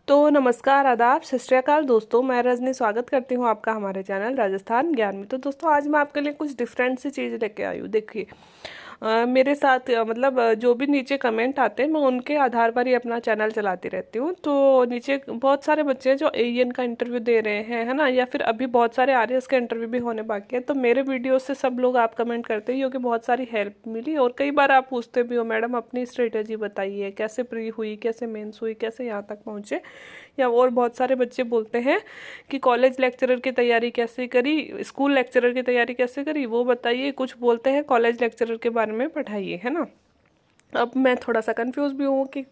तो नमस्कार, आदाब, सत श्री अकाल दोस्तों। मैं रजनी स्वागत करती हूँ आपका हमारे चैनल राजस्थान ज्ञान में। तो दोस्तों आज मैं आपके लिए कुछ डिफरेंट सी चीज़ लेके आई हूँ। देखिए, मेरे साथ जो भी नीचे कमेंट आते हैं मैं उनके आधार पर ही अपना चैनल चलाती रहती हूँ। तो नीचे बहुत सारे बच्चे हैं जो एईएन का इंटरव्यू दे रहे हैं, है ना, या फिर अभी बहुत सारे आरएएस का इंटरव्यू भी होने बाकी है। तो मेरे वीडियो से सब लोग आप कमेंट करते ही हो कि बहुत सारी हेल्प मिली, और कई बार आप पूछते भी हो मैडम अपनी स्ट्रेटेजी बताइए, कैसे प्री हुई, कैसे मेंस हुई, कैसे यहाँ तक पहुँचे। या और बहुत सारे बच्चे बोलते हैं कि कॉलेज लेक्चरर की तैयारी कैसे करी, स्कूल लेक्चरर की तैयारी कैसे करी, वो बताइए। कुछ बोलते हैं कॉलेज लेक्चरर के बारे में पढ़ाइए, है ना। अब मैं थोड़ा सा कंफ्यूज भी हूँ कि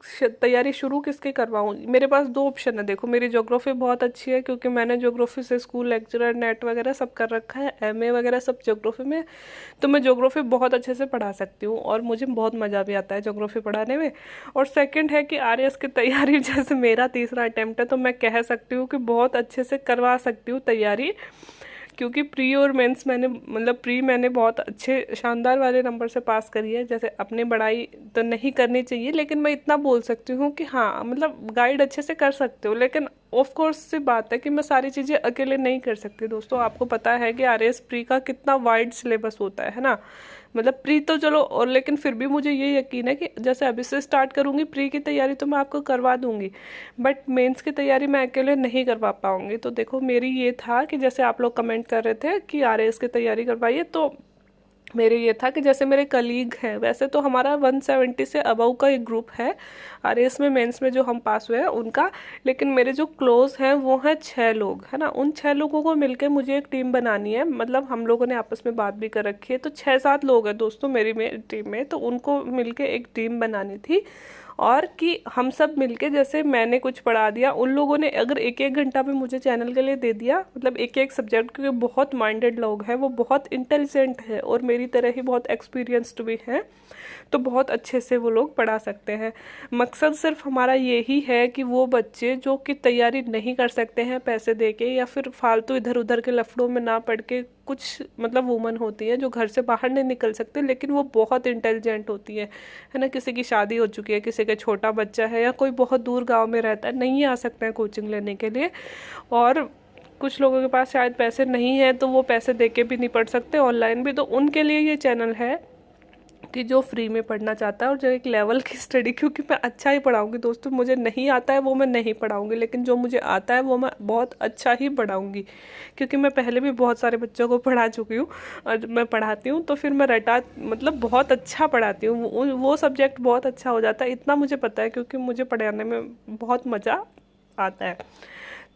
तैयारी शुरू किसकी करवाऊँ। मेरे पास दो ऑप्शन है। देखो, मेरी ज्योग्राफी बहुत अच्छी है क्योंकि मैंने ज्योग्राफी से स्कूल लेक्चरर, नेट वगैरह सब कर रखा है, एमए वगैरह सब ज्योग्राफी में। तो मैं ज्योग्राफी बहुत अच्छे से पढ़ा सकती हूँ और मुझे बहुत मज़ा भी आता है ज्योग्राफी पढ़ाने में। और सेकंड है कि आरएएस की तैयारी जैसे मेरा तीसरा अटेम्प्ट है, तो मैं कह सकती हूँ कि बहुत अच्छे से करवा सकती हूँ तैयारी, क्योंकि प्री और मेंस मैंने प्री मैंने बहुत अच्छे शानदार वाले नंबर से पास करी है। जैसे अपनी बड़ाई तो नहीं करनी चाहिए, लेकिन मैं इतना बोल सकती हूँ कि हाँ, गाइड अच्छे से कर सकते हो। लेकिन ऑफ कोर्स सी बात है कि मैं सारी चीज़ें अकेले नहीं कर सकती। दोस्तों, आपको पता है कि आरएएस प्री का कितना वाइड सिलेबस होता है ना। प्री तो चलो, और लेकिन फिर भी मुझे ये यकीन है कि जैसे अभी से स्टार्ट करूँगी प्री की तैयारी तो मैं आपको करवा दूंगी, बट मेंस की तैयारी मैं अकेले नहीं करवा पाऊंगी। तो देखो, मेरी ये था कि जैसे आप लोग कमेंट कर रहे थे कि आरएएस की तैयारी करवाइए, तो मेरे ये था कि जैसे मेरे कलीग हैं, वैसे तो हमारा 170 से अबव का एक ग्रुप है आरएएस में, मेंस में जो हम पास हुए हैं उनका। लेकिन मेरे जो क्लोज हैं वो हैं 6 लोग, है ना। उन 6 लोगों को मिलके मुझे एक टीम बनानी है। हम लोगों ने आपस में बात भी कर रखी है। तो 6-7 लोग हैं दोस्तों मेरी टीम में, तो उनको मिलके एक टीम बनानी थी। और कि हम सब मिलके, जैसे मैंने कुछ पढ़ा दिया, उन लोगों ने अगर एक एक घंटा भी मुझे चैनल के लिए दे दिया, एक एक सब्जेक्ट, क्योंकि बहुत माइंडेड लोग हैं, वो बहुत इंटेलिजेंट है और मेरी तरह ही बहुत एक्सपीरियंस्ड भी हैं, तो बहुत अच्छे से वो लोग पढ़ा सकते हैं। मकसद सिर्फ हमारा यही है कि वो बच्चे जो कि तैयारी नहीं कर सकते हैं पैसे दे के, या फिर फालतू इधर उधर के लफड़ों में ना पढ़ के, कुछ वुमन होती है जो घर से बाहर नहीं निकल सकते लेकिन वो बहुत इंटेलिजेंट होती है ना। किसी की शादी हो चुकी है, किसी का छोटा बच्चा है, या कोई बहुत दूर गांव में रहता है, नहीं आ सकते हैं कोचिंग लेने के लिए, और कुछ लोगों के पास शायद पैसे नहीं है तो वो पैसे दे के भी नहीं पढ़ सकते ऑनलाइन भी। तो उनके लिए ये चैनल है कि जो फ्री में पढ़ना चाहता है और जो एक लेवल की स्टडी, क्योंकि मैं अच्छा ही पढ़ाऊंगी दोस्तों, मुझे नहीं आता है वो मैं नहीं पढ़ाऊंगी, लेकिन जो मुझे आता है वो मैं बहुत अच्छा ही पढ़ाऊंगी, क्योंकि मैं पहले भी बहुत सारे बच्चों को पढ़ा चुकी हूँ और मैं पढ़ाती हूँ तो फिर मैं बहुत अच्छा पढ़ाती हूँ। वो सब्जेक्ट बहुत अच्छा हो जाता है, इतना मुझे पता है, क्योंकि मुझे पढ़ाने में बहुत मज़ा आता है।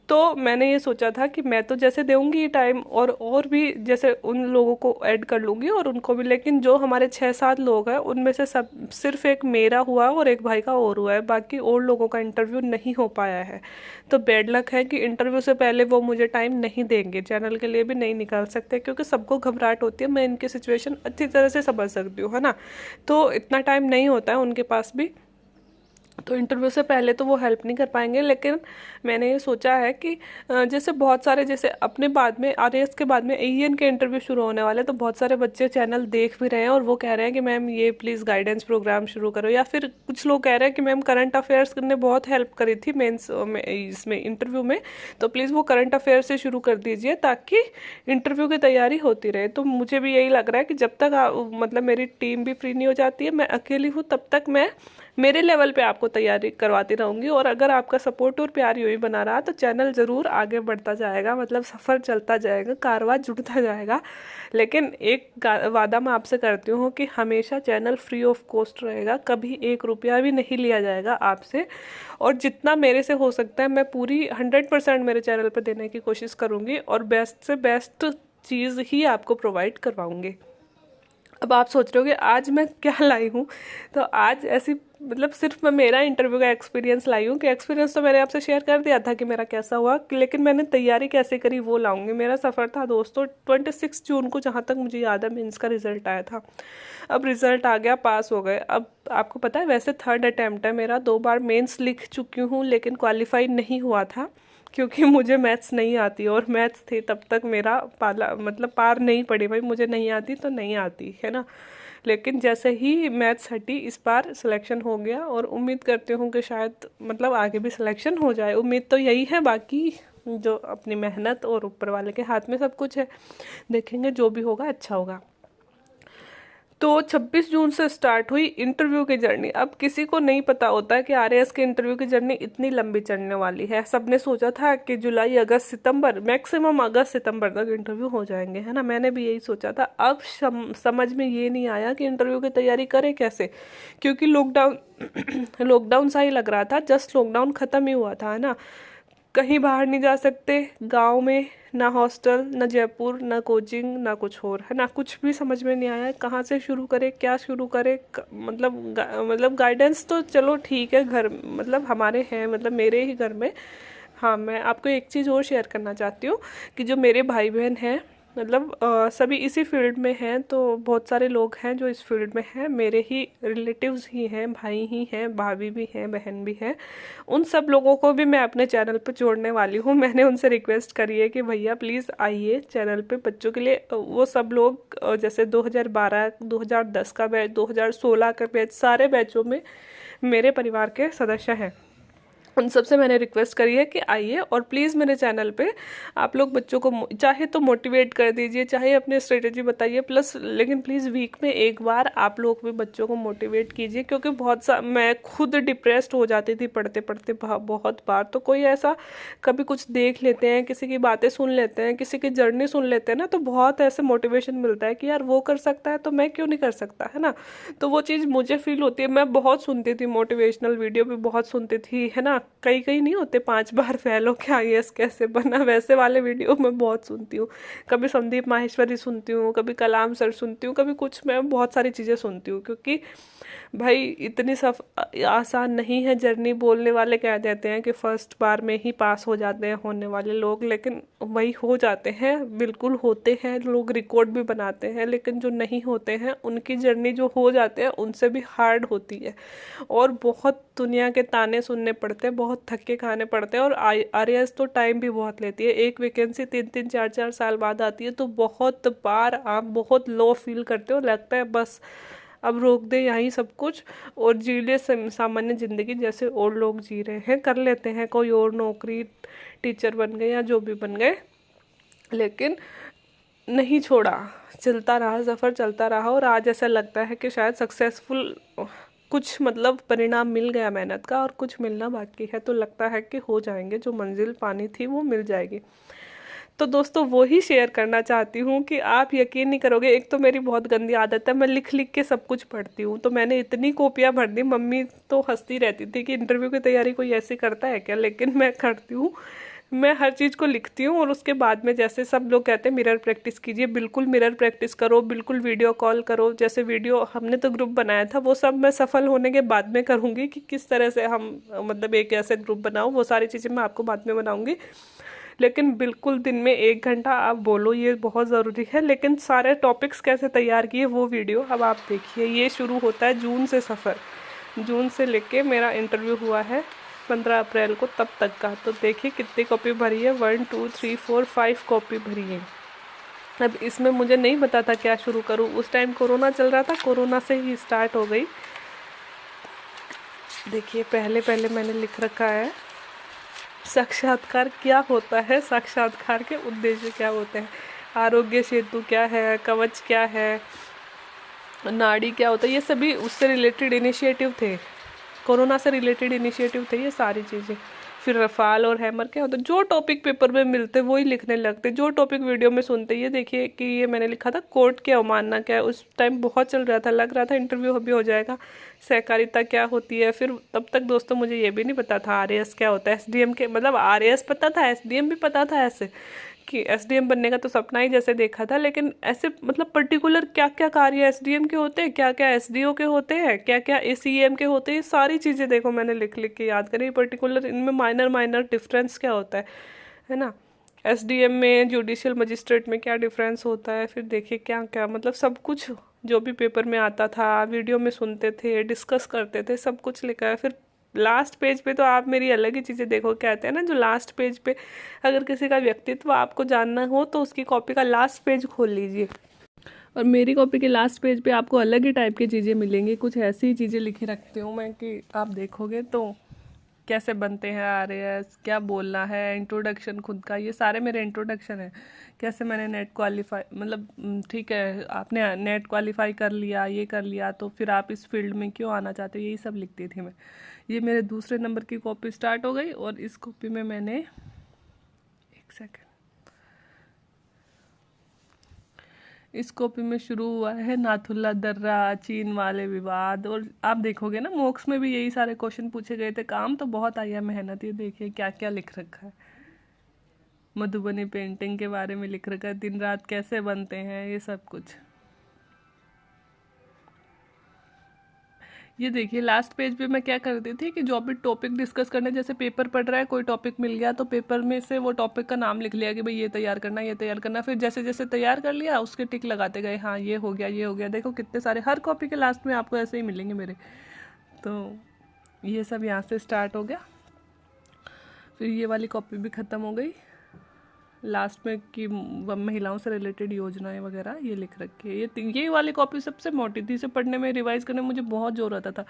तो मैंने ये सोचा था कि मैं तो जैसे दूंगी टाइम, और भी जैसे उन लोगों को ऐड कर लूंगी और उनको भी। लेकिन जो हमारे 6-7 लोग हैं उनमें से सब सिर्फ एक मेरा हुआ और एक भाई का और हुआ है, बाकी और लोगों का इंटरव्यू नहीं हो पाया है। तो बैड लक है कि इंटरव्यू से पहले वो मुझे टाइम नहीं देंगे, चैनल के लिए भी नहीं निकाल सकते, क्योंकि सबको घबराहट होती है। मैं इनकी सिचुएशन अच्छी तरह से समझ सकती हूँ, है ना। तो इतना टाइम नहीं होता है उनके पास भी, तो इंटरव्यू से पहले तो वो हेल्प नहीं कर पाएंगे। लेकिन मैंने ये सोचा है कि जैसे बहुत सारे, जैसे अपने बाद में आरएएस के बाद में एईएन के इंटरव्यू शुरू होने वाले, तो बहुत सारे बच्चे चैनल देख भी रहे हैं और वो कह रहे हैं कि मैम ये प्लीज़ गाइडेंस प्रोग्राम शुरू करो, या फिर कुछ लोग कह रहे हैं कि मैम करंट अफेयर्स ने बहुत हेल्प करी थी मेंस में, इसमें इंटरव्यू में, तो प्लीज़ वो करंट अफेयर से शुरू कर दीजिए ताकि इंटरव्यू की तैयारी होती रहे। तो मुझे भी यही लग रहा है कि जब तक मेरी टीम भी फ्री नहीं हो जाती है, मैं अकेली हूँ, तब तक मैं मेरे लेवल पे आपको तैयारी करवाती रहूंगी। और अगर आपका सपोर्ट और प्यार यूं ही बना रहा तो चैनल ज़रूर आगे बढ़ता जाएगा, सफ़र चलता जाएगा, कारवां जुड़ता जाएगा। लेकिन एक वादा मैं आपसे करती हूँ कि हमेशा चैनल फ्री ऑफ कॉस्ट रहेगा, कभी 1 रुपया भी नहीं लिया जाएगा आपसे। और जितना मेरे से हो सकता है मैं पूरी 100% मेरे चैनल पर देने की कोशिश करूँगी और बेस्ट से बेस्ट चीज़ ही आपको प्रोवाइड करवाऊँगी। अब आप सोच रहे हो कि आज मैं क्या लाई हूँ, तो आज ऐसी सिर्फ मैं मेरा इंटरव्यू का एक्सपीरियंस लाई हूँ, कि एक्सपीरियंस तो मैंने आपसे शेयर कर दिया था कि मेरा कैसा हुआ, लेकिन मैंने तैयारी कैसे करी वो लाऊंगी। मेरा सफ़र था दोस्तों 26 जून को, जहाँ तक मुझे याद है, मेंस का रिजल्ट आया था। अब रिजल्ट आ गया, पास हो गए। अब आपको पता है वैसे 3rd अटैम्प्ट है मेरा, 2 बार मेंस लिख चुकी हूँ लेकिन क्वालिफाई नहीं हुआ था, क्योंकि मुझे मैथ्स नहीं आती, और मैथ्स थी तब तक मेरा पाला पार नहीं पड़ी, भाई मुझे नहीं आती तो नहीं आती, है ना। लेकिन जैसे ही मैथ्स हटी इस बार सिलेक्शन हो गया, और उम्मीद करती हूँ कि शायद मतलब आगे भी सिलेक्शन हो जाए। उम्मीद तो यही है, बाकी जो अपनी मेहनत और ऊपर वाले के हाथ में सब कुछ है। देखेंगे, जो भी होगा अच्छा होगा। तो 26 जून से स्टार्ट हुई इंटरव्यू की जर्नी। अब किसी को नहीं पता होता कि आरएएस के इंटरव्यू की जर्नी इतनी लंबी चलने वाली है। सबने सोचा था कि जुलाई, अगस्त, सितंबर, मैक्सिमम अगस्त सितंबर तक इंटरव्यू हो जाएंगे, है ना। मैंने भी यही सोचा था। अब समझ में ये नहीं आया कि इंटरव्यू की तैयारी करें कैसे, क्योंकि लॉकडाउन लॉकडाउन सा ही लग रहा था। जस्ट लॉकडाउन खत्म ही हुआ था, है ना। कहीं बाहर नहीं जा सकते, गांव में ना हॉस्टल, ना जयपुर, ना कोचिंग, ना कुछ और, है ना। कुछ भी समझ में नहीं आया कहाँ से शुरू करें, क्या शुरू करें। मतलब गाइडेंस तो चलो ठीक है, घर मतलब हमारे हैं, मतलब मेरे ही घर में। हाँ, मैं आपको एक चीज़ और शेयर करना चाहती हूँ कि जो मेरे भाई बहन हैं, मतलब सभी इसी फील्ड में हैं। तो बहुत सारे लोग हैं जो इस फील्ड में हैं, मेरे ही रिलेटिव्स ही हैं, भाई ही हैं, भाभी भी हैं, बहन भी है। उन सब लोगों को भी मैं अपने चैनल पे जोड़ने वाली हूँ। मैंने उनसे रिक्वेस्ट करी है कि भैया प्लीज़ आइए चैनल पे। बच्चों के लिए वो सब लोग जैसे 2012, 2010 का बैच, 2016 का बैच, सारे बैचों में मेरे परिवार के सदस्य हैं। उन सबसे मैंने रिक्वेस्ट करी है कि आइए और प्लीज़ मेरे चैनल पे आप लोग बच्चों को चाहे तो मोटिवेट कर दीजिए, चाहे अपनी स्ट्रेटेजी बताइए, प्लस लेकिन प्लीज़ वीक में एक बार आप लोग भी बच्चों को मोटिवेट कीजिए। क्योंकि मैं खुद डिप्रेस्ड हो जाती थी पढ़ते पढ़ते बहुत बार। तो कोई ऐसा कभी कुछ देख लेते हैं, किसी की बातें सुन लेते हैं, किसी की जर्नी सुन लेते हैं ना, तो बहुत ऐसे मोटिवेशन मिलता है कि यार वो कर सकता है तो मैं क्यों नहीं कर सकता, है ना। तो वो चीज़ मुझे फील होती है। मैं बहुत सुनती थी, मोटिवेशनल वीडियो भी बहुत सुनती थी, है ना। कई कई नहीं होते, 5 बार फेल हो के आईएएस कैसे बना, वैसे वाले वीडियो मैं बहुत सुनती हूँ। कभी संदीप माहेश्वरी सुनती हूँ, कभी कलाम सर सुनती हूँ, कभी कुछ, मैं बहुत सारी चीज़ें सुनती हूँ। क्योंकि भाई इतनी आसान नहीं है जर्नी। बोलने वाले कह देते हैं कि फर्स्ट बार में ही पास हो जाते हैं होने वाले लोग, लेकिन वही हो जाते हैं, बिल्कुल होते हैं लोग, रिकॉर्ड भी बनाते हैं। लेकिन जो नहीं होते हैं उनकी जर्नी जो हो जाते हैं उनसे भी हार्ड होती है, और बहुत दुनिया के ताने सुनने पड़ते हैं, बहुत धक्के खाने पड़ते हैं। और आरएएस तो टाइम भी बहुत लेती है। एक वैकेंसी 3-3, 4-4 साल बाद आती है। तो बहुत बार आप बहुत लो फील करते हो, लगता है बस अब रोक दे यहीं सब कुछ और जी ले सामान्य ज़िंदगी जैसे और लोग जी रहे हैं, कर लेते हैं कोई और नौकरी, टीचर बन गए या जो भी बन गए। लेकिन नहीं छोड़ा, चलता रहा, सफ़र चलता रहा। और आज ऐसा लगता है कि शायद सक्सेसफुल कुछ मतलब परिणाम मिल गया मेहनत का, और कुछ मिलना बाकी है। तो लगता है कि हो जाएंगे, जो मंजिल पानी थी वो मिल जाएगी। तो दोस्तों वो ही शेयर करना चाहती हूँ कि आप यकीन नहीं करोगे। एक तो मेरी बहुत गंदी आदत है, मैं लिख लिख के सब कुछ पढ़ती हूँ। तो मैंने इतनी कॉपियाँ भर दी, मम्मी तो हंसती रहती थी कि इंटरव्यू की तैयारी कोई ऐसे करता है क्या, लेकिन मैं करती हूँ। मैं हर चीज़ को लिखती हूँ, और उसके बाद में जैसे सब लोग कहते हैं मिरर प्रैक्टिस कीजिए, बिल्कुल मिरर प्रैक्टिस करो, बिल्कुल वीडियो कॉल करो। जैसे वीडियो हमने तो ग्रुप बनाया था, वो सब मैं सफल होने के बाद में करूँगी कि किस तरह से हम मतलब एक ऐसे ग्रुप बनाओ, वो सारी चीज़ें मैं आपको बाद में बनाऊँगी। लेकिन बिल्कुल दिन में 1 घंटा आप बोलो, ये बहुत ज़रूरी है। लेकिन सारे टॉपिक्स कैसे तैयार किए वो वीडियो अब आप देखिए। ये शुरू होता है जून से सफ़र, जून से लेके मेरा इंटरव्यू हुआ है 15 अप्रैल को, तब तक का। तो देखिए कितनी कॉपी भरी है, 1 2 3 4 5 कॉपी भरी है। अब इसमें मुझे नहीं पता था क्या शुरू करूँ। उस टाइम कोरोना चल रहा था, कोरोना से ही स्टार्ट हो गई। देखिए पहले पहले मैंने लिख रखा है साक्षात्कार क्या होता है, साक्षात्कार के उद्देश्य क्या होते हैं, आरोग्य सेतु क्या है, कवच क्या है, नाड़ी क्या होता है। ये सभी उससे रिलेटेड इनिशिएटिव थे, कोरोना से रिलेटेड इनिशिएटिव थे ये सारी चीज़ें। फिर रफाल और हैमर क्या होता है, जो टॉपिक पेपर में मिलते वही लिखने लगते, जो टॉपिक वीडियो में सुनते। ये देखिए कि ये मैंने लिखा था कोर्ट क्या अवमानना क्या है, उस टाइम बहुत चल रहा था, लग रहा था इंटरव्यू अभी हो जाएगा। सहकारिता क्या होती है, फिर तब तक दोस्तों मुझे ये भी नहीं पता था आरएएस क्या होता है, एसडीएम के मतलब आरएएस पता था, एसडीएम भी पता था ऐसे कि एसडीएम बनने का तो सपना ही जैसे देखा था। लेकिन ऐसे मतलब पर्टिकुलर क्या क्या कार्य एसडीएम के होते हैं, क्या क्या एसडीओ के होते हैं, क्या क्या एसीएम के होते हैं, सारी चीज़ें देखो मैंने लिख लिख के याद करी। पर्टिकुलर इनमें माइनर माइनर डिफरेंस क्या होता है ना। एसडीएम में जुडिशियल मजिस्ट्रेट में क्या डिफरेंस होता है, फिर देखिए क्या क्या मतलब सब कुछ जो भी पेपर में आता था, वीडियो में सुनते थे, डिस्कस करते थे, सब कुछ लिखा है। फिर लास्ट पेज पे तो आप मेरी अलग ही चीज़ें देखो, कहते हैं ना जो लास्ट पेज पे अगर किसी का व्यक्तित्व आपको जानना हो तो उसकी कॉपी का लास्ट पेज खोल लीजिए, और मेरी कॉपी के लास्ट पेज पे आपको अलग ही टाइप की चीज़ें मिलेंगी, कुछ ऐसी चीज़ें लिखी रखती हूँ मैं कि आप देखोगे तो कैसे बनते हैं आरएएस, क्या बोलना है, इंट्रोडक्शन खुद का, ये सारे मेरे इंट्रोडक्शन है। कैसे मैंने नेट क्वालिफाई, मतलब ठीक है आपने नेट क्वालिफाई कर लिया, ये कर लिया, तो फिर आप इस फील्ड में क्यों आना चाहते हो, यही सब लिखती थी मैं। ये मेरे दूसरे नंबर की कॉपी स्टार्ट हो गई, और इस कॉपी में मैंने, एक सेकेंड, इस कॉपी में शुरू हुआ है नाथुल्ला दर्रा, चीन वाले विवाद। और आप देखोगे ना मॉक्स में भी यही सारे क्वेश्चन पूछे गए थे, काम तो बहुत आया, मेहनत। ये देखिए क्या क्या लिख रखा है, मधुबनी पेंटिंग के बारे में लिख रखा है, दिन रात कैसे बनते हैं, ये सब कुछ। ये देखिए लास्ट पेज पे मैं क्या करती थी कि जो भी टॉपिक डिस्कस करने, जैसे पेपर पढ़ रहा है, कोई टॉपिक मिल गया तो पेपर में से वो टॉपिक का नाम लिख लिया कि भाई ये तैयार करना, ये तैयार करना। फिर जैसे जैसे तैयार कर लिया उसके टिक लगाते गए, हाँ ये हो गया, ये हो गया। देखो कितने सारे, हर कॉपी के लास्ट में आपको ऐसे ही मिलेंगे मेरे। तो ये सब यहाँ से स्टार्ट हो गया। फिर ये वाली कॉपी भी ख़त्म हो गई। लास्ट में कि महिलाओं से रिलेटेड योजनाएं वगैरह ये लिख रखी है। ये वाली कॉपी सबसे मोटी थी, इसे पढ़ने में, रिवाइज करने में मुझे बहुत जोर आता था।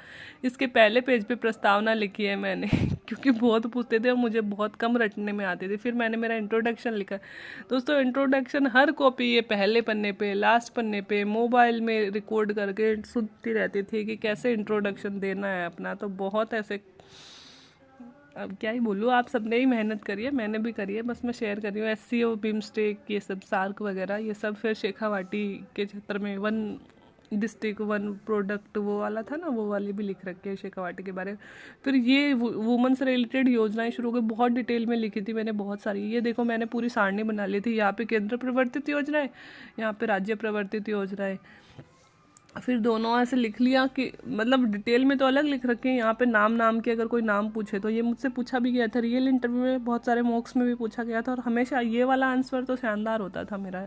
इसके पहले पेज पे प्रस्तावना लिखी है मैंने क्योंकि बहुत पूछते थे और मुझे बहुत कम रटने में आती थी। फिर मैंने मेरा इंट्रोडक्शन लिखा। दोस्तों इंट्रोडक्शन हर कॉपी ये पहले पन्ने पे, लास्ट पन्ने पे मोबाइल में रिकॉर्ड करके सुनती रहती थी कि कैसे इंट्रोडक्शन देना है अपना। तो बहुत ऐसे, अब क्या ही बोलूँ, आप सबने ही मेहनत करी है, मैंने भी करी है, बस मैं शेयर कर रही हूँ। SCO, बिम्स्टेक, ये सब, सार्क वगैरह, ये सब। फिर शेखावाटी के क्षेत्र में 1 डिस्ट्रिक्ट 1 प्रोडक्ट, वो वाला था ना, वो वाली भी लिख रखी है शेखावाटी के बारे में। फिर ये वुमन से रिलेटेड योजनाएं शुरू हो गई, बहुत डिटेल में लिखी थी मैंने, बहुत सारी। ये देखो मैंने पूरी सारणी बना ली थी, यहाँ पे केंद्र प्रवर्तित योजनाएं, यहाँ पे राज्य प्रवर्तित योजनाएं। फिर दोनों ऐसे लिख लिया कि मतलब डिटेल में तो अलग लिख रखे हैं, यहाँ पे नाम नाम के अगर कोई नाम पूछे तो। ये मुझसे पूछा भी गया था रियल इंटरव्यू में, बहुत सारे मॉक्स में भी पूछा गया था, और हमेशा ये वाला आंसर तो शानदार होता था मेरा।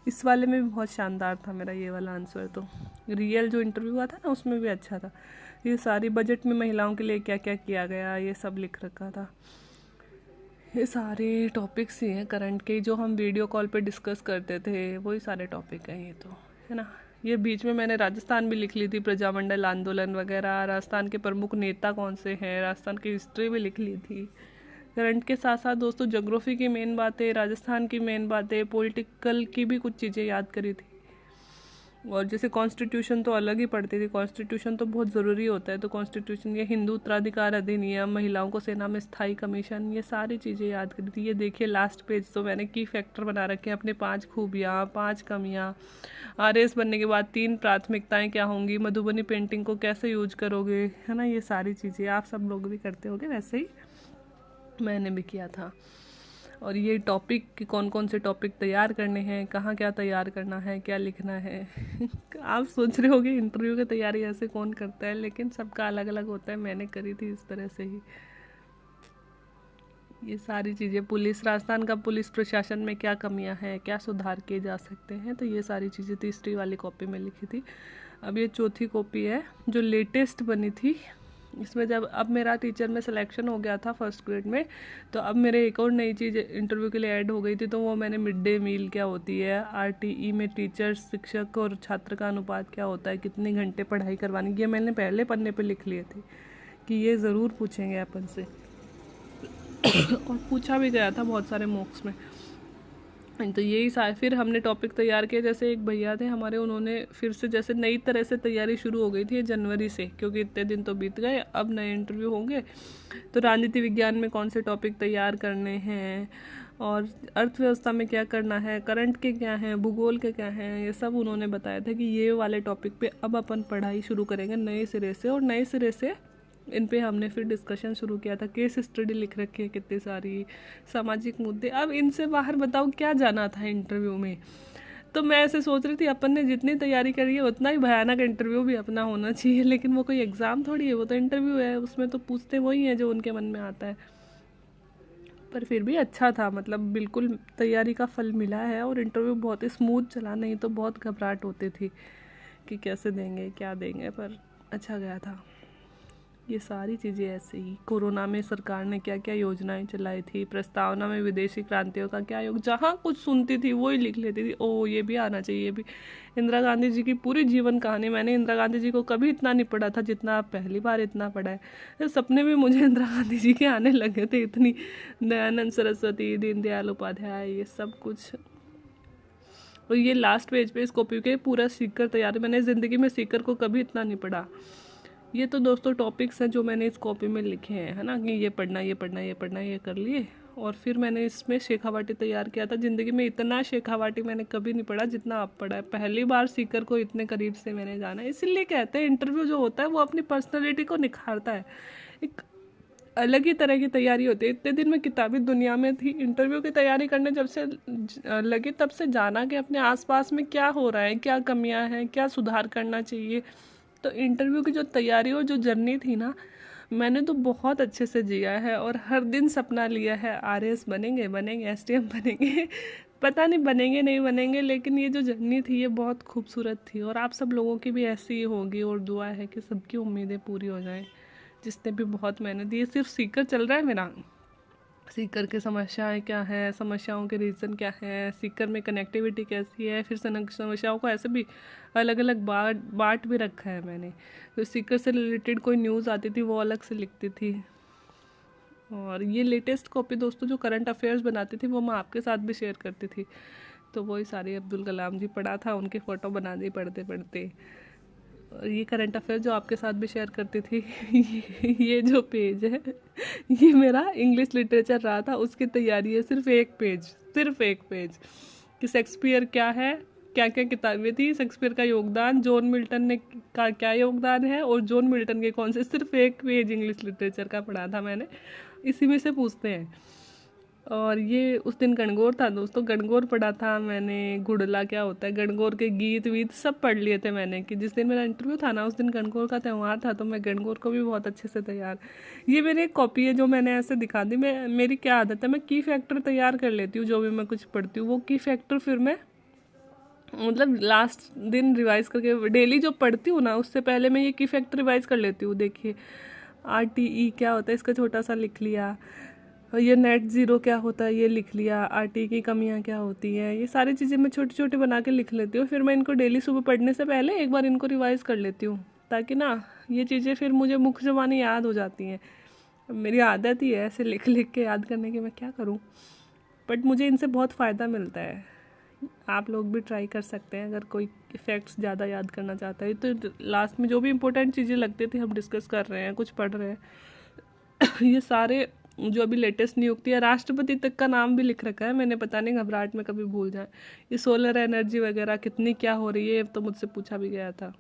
इस वाले में भी बहुत शानदार था मेरा ये वाला आंसर। तो रियल जो इंटरव्यू हुआ था ना उसमें भी अच्छा था। ये सारी बजट में महिलाओं के लिए क्या क्या किया गया, ये सब लिख रखा था। ये सारे टॉपिक्स ही हैं करंट के, जो हम वीडियो कॉल पे डिस्कस करते थे, वही सारे टॉपिक हैं ये तो, है ना। ये बीच में मैंने राजस्थान भी लिख ली थी, प्रजामंडल आंदोलन वगैरह, राजस्थान के प्रमुख नेता कौन से हैं, राजस्थान की हिस्ट्री भी लिख ली थी। करंट के साथ साथ दोस्तों ज्योग्राफी की मेन बातें, राजस्थान की मेन बातें, पॉलिटिकल की भी कुछ चीज़ें याद करी थी। और जैसे कॉन्स्टिट्यूशन तो अलग ही पढ़ती थी, कॉन्स्टिट्यूशन तो बहुत ज़रूरी होता है। तो कॉन्स्टिट्यूशन, ये हिंदू उत्तराधिकार अधिनियम, महिलाओं को सेना में स्थायी कमीशन, ये सारी चीज़ें याद करी थी। ये देखिए लास्ट पेज तो मैंने की फैक्टर बना रखे हैं अपने, 5 खूबियाँ, 5 कमियाँ, RS बनने के बाद 3 प्राथमिकताएं क्या होंगी, मधुबनी पेंटिंग को कैसे यूज करोगे, है ना। ये सारी चीज़ें आप सब लोग भी करते होगे, वैसे ही मैंने भी किया था। और ये टॉपिक कि कौन कौन से टॉपिक तैयार करने हैं, कहाँ क्या तैयार करना है, क्या लिखना है आप सोच रहे होगे इंटरव्यू की तैयारी ऐसे कौन करता है, लेकिन सबका अलग अलग होता है। मैंने करी थी इस तरह से ही ये सारी चीज़ें। पुलिस, राजस्थान का पुलिस प्रशासन में क्या कमियां हैं, क्या सुधार किए जा सकते हैं, तो ये सारी चीज़ें तीसरी वाली कॉपी में लिखी थी। अब ये चौथी कॉपी है जो लेटेस्ट बनी थी। इसमें जब अब मेरा टीचर में सिलेक्शन हो गया था फर्स्ट ग्रेड में, तो अब मेरे एक और नई चीज़ इंटरव्यू के लिए ऐड हो गई थी। तो वो मैंने मिड डे मील क्या होती है, RTE में टीचर, शिक्षक और छात्र का अनुपात क्या होता है, कितने घंटे पढ़ाई करवानी, ये मैंने पहले पन्ने पे लिख लिए थे कि ये ज़रूर पूछेंगे अपन से और पूछा भी गया था बहुत सारे मॉक्स में। तो यही फिर हमने टॉपिक तैयार किया। जैसे एक भैया थे हमारे, उन्होंने फिर से जैसे नई तरह से तैयारी शुरू हो गई थी जनवरी से, क्योंकि इतने दिन तो बीत गए, अब नए इंटरव्यू होंगे। तो राजनीति विज्ञान में कौन से टॉपिक तैयार करने हैं, और अर्थव्यवस्था में क्या करना है, करंट के क्या हैं, भूगोल के क्या हैं, ये सब उन्होंने बताया था कि ये वाले टॉपिक पे अब अपन पढ़ाई शुरू करेंगे नए सिरे से। और नए सिरे से इन पे हमने फिर डिस्कशन शुरू किया था। केस स्टडी लिख रखी है कितनी सारी, सामाजिक मुद्दे। अब इनसे बाहर बताओ क्या जाना था इंटरव्यू में। तो मैं ऐसे सोच रही थी अपन ने जितनी तैयारी करी है उतना ही भयानक इंटरव्यू भी अपना होना चाहिए, लेकिन वो कोई एग्ज़ाम थोड़ी है, वो तो इंटरव्यू है, उसमें तो पूछते वही है जो उनके मन में आता है। पर फिर भी अच्छा था, मतलब बिल्कुल तैयारी का फल मिला है। और इंटरव्यू बहुत ही स्मूथ चला, नहीं तो बहुत घबराहट होती थी कि कैसे देंगे क्या देंगे, पर अच्छा गया था। ये सारी चीज़ें ऐसे ही। कोरोना में सरकार ने क्या क्या योजनाएं चलाई थी, प्रस्तावना में विदेशी क्रांतियों का क्या योग, जहाँ कुछ सुनती थी वही लिख लेती थी, ओ ये भी आना चाहिए, ये भी। इंदिरा गांधी जी की पूरी जीवन कहानी, मैंने इंदिरा गांधी जी को कभी इतना नहीं पढ़ा था जितना आप पहली बार इतना पढ़ा है। तो सपने भी मुझे इंदिरा गांधी जी के आने लगे थे, इतनी। दयानंद सरस्वती, दीनदयाल उपाध्याय, ये सब कुछ। और ये लास्ट पेज पे इस कॉपी के पूरा सीकर तैयार, मैंने ज़िंदगी में सीकर को कभी इतना नहीं पढ़ा। ये तो दोस्तों टॉपिक्स हैं जो मैंने इस कॉपी में लिखे हैं, है ना, कि ये पढ़ना, ये पढ़ना, ये पढ़ना, ये कर लिए। और फिर मैंने इसमें शेखावाटी तैयार किया था। ज़िंदगी में इतना शेखावाटी मैंने कभी नहीं पढ़ा जितना आप पढ़ा है। पहली बार सीकर को इतने करीब से मैंने जाना है। इसीलिए कहते हैं इंटरव्यू जो होता है वो अपनी पर्सनैलिटी को निखारता है। एक अलग ही तरह की तैयारी होती है। इतने दिन मैं किताबी दुनिया में थी, इंटरव्यू की तैयारी करने जब से लगी तब से जाना कि अपने आसपास में क्या हो रहा है, क्या कमियां हैं, क्या सुधार करना चाहिए। तो इंटरव्यू की जो तैयारी और जो जर्नी थी ना, मैंने तो बहुत अच्छे से जिया है। और हर दिन सपना लिया है, आरएएस बनेंगे, एसडीएम बनेंगे। पता नहीं बनेंगे नहीं बनेंगे, लेकिन ये जो जर्नी थी ये बहुत खूबसूरत थी। और आप सब लोगों की भी ऐसी ही होगी, और दुआ है कि सबकी उम्मीदें पूरी हो जाएं जिसने भी बहुत मेहनत दी। सिर्फ सीकर चल रहा है मेरा। सीकर की समस्याएं क्या है, समस्याओं के रीज़न क्या है, सीकर में कनेक्टिविटी कैसी है, फिर समस्याओं को ऐसे भी अलग अलग बांट भी रखा है मैंने। तो सीकर से रिलेटेड कोई न्यूज़ आती थी वो अलग से लिखती थी। और ये लेटेस्ट कॉपी दोस्तों जो करंट अफेयर्स बनाती थी वो मैं आपके साथ भी शेयर करती थी। तो वही सारी अब्दुल कलाम जी पढ़ा था, उनके फ़ोटो बना दी पढ़ते पढ़ते। और ये करंट अफेयर जो आपके साथ भी शेयर करती थी। ये जो पेज है ये मेरा इंग्लिश लिटरेचर रहा था, उसकी तैयारी है। सिर्फ एक पेज कि शेक्सपियर क्या है, क्या क्या किताबें थी, शेक्सपियर का योगदान, जॉन मिल्टन ने का क्या योगदान है, और जॉन मिल्टन के कौन से। सिर्फ एक पेज इंग्लिश लिटरेचर का पढ़ा था मैंने, इसी में से पूछते हैं। और ये उस दिन गणगौर था दोस्तों, गणगौर पढ़ा था मैंने। गुड़ला क्या होता है, गणगौर के गीत वीत सब पढ़ लिए थे मैंने, कि जिस दिन मेरा इंटरव्यू था ना उस दिन गणगौर का त्यौहार था, तो मैं गणगौर को भी बहुत अच्छे से तैयार। ये मेरी एक कॉपी है जो मैंने ऐसे दिखा दी। मेरी क्या आदत है, मैं की फैक्टर तैयार कर लेती हूँ जो भी मैं कुछ पढ़ती हूँ, वो की फैक्टर फिर मैं मतलब लास्ट दिन रिवाइज करके, डेली जो पढ़ती हूँ ना उससे पहले मैं ये की फैक्टर रिवाइज कर लेती हूँ। देखिए RTE क्या होता है, इसका छोटा सा लिख लिया। ये नेट ज़ीरो क्या होता है ये लिख लिया। RT की कमियां क्या होती हैं, ये सारी चीज़ें मैं छोटी छोटी बना के लिख लेती हूँ। फिर मैं इनको डेली सुबह पढ़ने से पहले एक बार इनको रिवाइज कर लेती हूँ, ताकि ना ये चीज़ें फिर मुझे मुख्य ज़बानी याद हो जाती हैं। मेरी आदत ही है ऐसे लिख लिख के याद करने की, मैं क्या करूँ। बट मुझे इनसे बहुत फ़ायदा मिलता है। आप लोग भी ट्राई कर सकते हैं अगर कोई फैक्ट्स ज़्यादा याद करना चाहता है। तो लास्ट में जो भी इंपॉर्टेंट चीज़ें लगती थी हम डिस्कस कर रहे हैं, कुछ पढ़ रहे हैं। ये सारे जो अभी लेटेस्ट नियुक्ति है, राष्ट्रपति तक का नाम भी लिख रखा है मैंने, पता नहीं घबराहट में कभी भूल जाए। ये सोलर एनर्जी वगैरह कितनी क्या हो रही है तो मुझसे पूछा भी गया था।